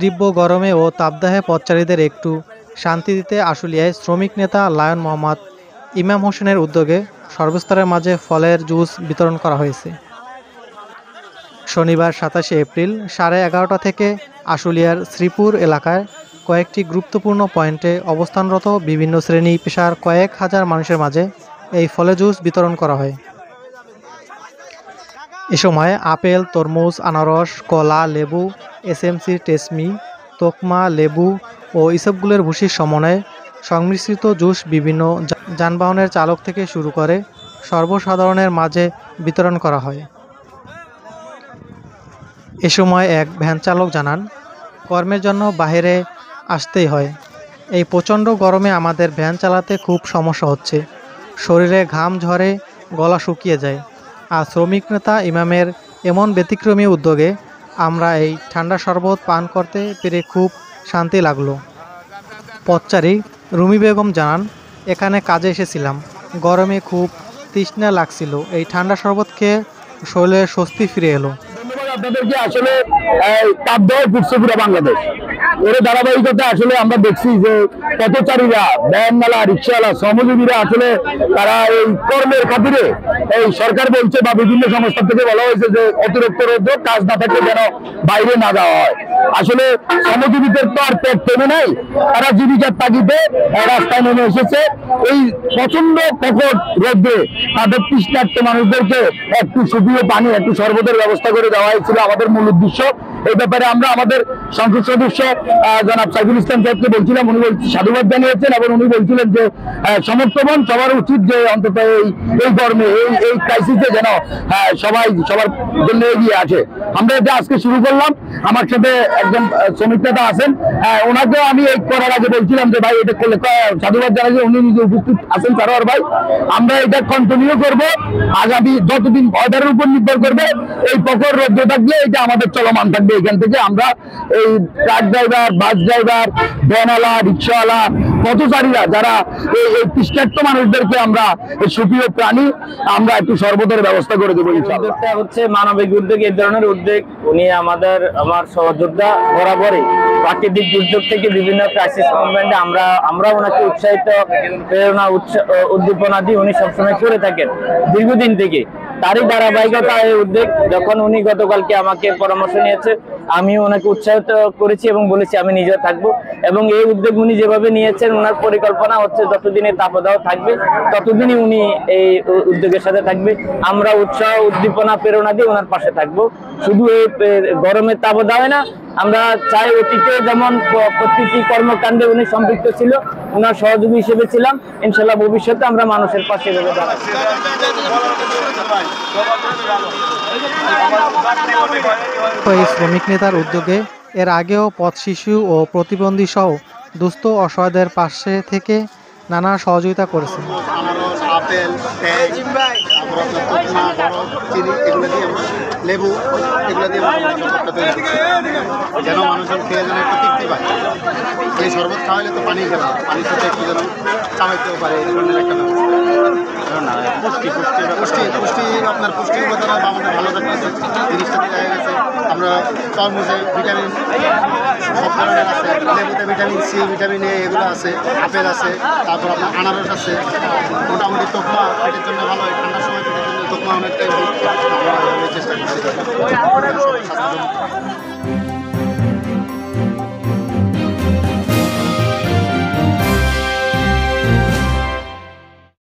তীব্র গরমে ও তাপদাহে পথচারীদের একটু শান্তি দিতে আশুলিয়ায় শ্রমিক নেতা লায়ন মোহাম্মদ ইমাম হোসেনের উদ্যোগে সর্বস্তরের মাঝে ফলের জুস বিতরণ করা হয়েছে। শনিবার ২৭শে এপ্রিল 11:30 থেকে আশুলিয়ার শ্রীপুর এলাকায় কয়েকটি গুরুত্বপূর্ণ পয়েন্টে অবস্থানরত বিভিন্ন শ্রেণী পেশার কয়েক হাজার মানুষের মাঝে এই ফলের জুস বিতরণ করা হয়। এ সময় আপেল, তরমুজ, আনারস, কলা, লেবু, এসএমসি, টেসমি, তোকমা, লেবু ও ইসবগুলের ভুসির সমন্বয়ে সংমিশ্রিত জুস বিভিন্ন যানবাহনের চালক থেকে শুরু করে সর্বসাধারণের মাঝে বিতরণ করা হয়। এ সময় এক ভ্যান চালক জানান, কর্মের জন্য বাইরে আসতেই হয়। এই প্রচণ্ড গরমে আমাদের ভ্যান চালাতে খুব সমস্যা হচ্ছে। শরীরে ঘাম ঝরে, গলা শুকিয়ে যায়। আর শ্রমিক নেতা ইমামের এমন ব্যতিক্রমী উদ্যোগে আমরা এই ঠান্ডা শরবত পান করতে পেরে খুব শান্তি লাগলো। পথচারী রুমি বেগম জানান, এখানে কাজে এসেছিলাম, গরমে খুব তৃষ্ণা লাগছিল, এই ঠান্ডা শরবত খেয়ে শরীরে স্বস্তি ফিরে এলো। আপনাদেরকে আসলে তাপদাহ ফুটছে পুরো বাংলাদেশ। এর ধারাবাহিকতা আসলে আমরা দেখছি যে পথচারীরা, ভ্যানওয়ালা, রিক্সাওয়ালা, শ্রমজীবীরা আসলে তারা এই কর্মের খাতিরে এই সরকার বলছে বা বিভিন্ন সংস্থা থেকে বলা হয়েছে যে অতিরিক্ত রোদ্র কাজ না থাকলে যেন বাইরে না যাওয়া হয়। আসলে শ্রমজীবীদের তো আর পেট টেনে নাই, তারা জীবিকার তাগিদে রাস্তায় নেমে এসেছে। এই প্রচন্ড প্রখর রোদ্রে তাদের তৃষ্ণার্ত মানুষদেরকে একটু সুপীয় পানি, একটু শরবতের ব্যবস্থা করে দেওয়া হয়েছিল আমাদের মূল উদ্দেশ্য। এই ব্যাপারে আমরা আমাদের সংসদ সদস্য জনাব সাইফুল ইসলাম সাহেবকে বলছিলাম, উনি সাধুবাদ জানিয়েছেন এবং উনি বলছিলেন যে সমর্থন সবার উচিত যে অন্তত এই গরমে এই ক্রাইসিসে যেন সবাই সবার জন্য এগিয়ে আসে। আমরা এটা আজকে শুরু করলাম। আমার সাথে একজন শ্রমিক নেতা আছেন, ওনাকেও আমি এই করার আগে বলছিলাম যে ভাই এটা করলে সাধুবাদ জানাই, উনি নিজে উপস্থিত আছেন সারোয়ার ভাই। আমরা এটা কন্টিনিউ করবো আগামী যতদিন অর্ডারের উপর নির্ভর করবে। এই প্রখর রোদ্র থাকলে এটা আমাদের চলমান থাকবে। এখান থেকে আমরা এই ট্রাক ড্রাইভার, বাস ড্রাইভার, ভ্যানওয়ালা, রিক্সাওয়ালা, পথচারীরা যারা এই তৃষ্ণার্ত মানুষদেরকে আমরা সুপ্রিয় প্রাণী আমরা একটু সর্বদার ব্যবস্থা করে দেবো। উদ্যোগটা হচ্ছে মানবিক উদ্যোগ। এই ধরনের উদ্যোগ উনি আমার সহযোদ্ধা বরাবরই প্রাকৃতিক দুর্যোগ থেকে বিভিন্ন ক্রাইসিস মুভমেন্টে আমরা ওনাকে উৎসাহিত, প্রেরণা, উদ্দীপনা দিয়ে উনি সবসময় করে থাকেন দীর্ঘদিন থেকে। তারই ধারাবাহিকতা এই উদ্যোগ। যখন উনি গতকালকে আমাকে পরামর্শ নিয়েছে, আমিও ওনাকে উৎসাহিত করেছি এবং বলেছি আমি নিজেও থাকবো। এবং এই উদ্যোগ উনি যেভাবে নিয়েছেন, ওনার পরিকল্পনা হচ্ছে যতদিনে তাপদাহ থাকবে ততদিনই উনি এই উদ্যোগের সাথে থাকবে। আমরা উৎসাহ, উদ্দীপনা, প্রেরণা দিয়ে ওনার পাশে থাকবো। শুধু এই গরমের তাপদাহে না, আমরা চাই অতীতে যেমন প্রতিটি কর্মকাণ্ডে উনি সম্পৃক্ত ছিল, ওনার সহযোগী হিসেবে ছিলাম, ইনশাল্লাহ ভবিষ্যতে আমরা মানুষের পাশে ভেবে দাঁড়াবো। এই শ্রমিক নেতার উদ্যোগে এর আগেও পথ শিশু ও প্রতিবন্ধী সহ দুস্থ অসহায়দের পাশে থেকে নানা সহযোগিতা করেছে। আনারস, আপেল, চিনি, এগুলো দিয়ে আমরা লেবু, এগুলো দিয়ে যেন মানুষজন খেয়ে যেন একটু তৃপ্তি পায়। এই শরবত খাওয়াইলে তো পানি খেলাম, পানির সাথে একটু যেন চামাইতেও পারে, এই ধরনের একটা পুষ্টি আপনার পুষ্টির কথা আমাদের ভালো থাকতেছে। জিনিসটা দেখা গেছে আমরা তরমুজে ভিটামিন সব ধরনের আছে, লেবুতে ভিটামিন সি, ভিটামিন এ এগুলো আছে, আপেল আছে, তারপর আপনার আনারস আছে। মোটামুটি তোকমা পেটের জন্য ভালো হয়, ঠান্ডার সময় পেটের জন্য তোকমা অনেকটাই চেষ্টা করছি।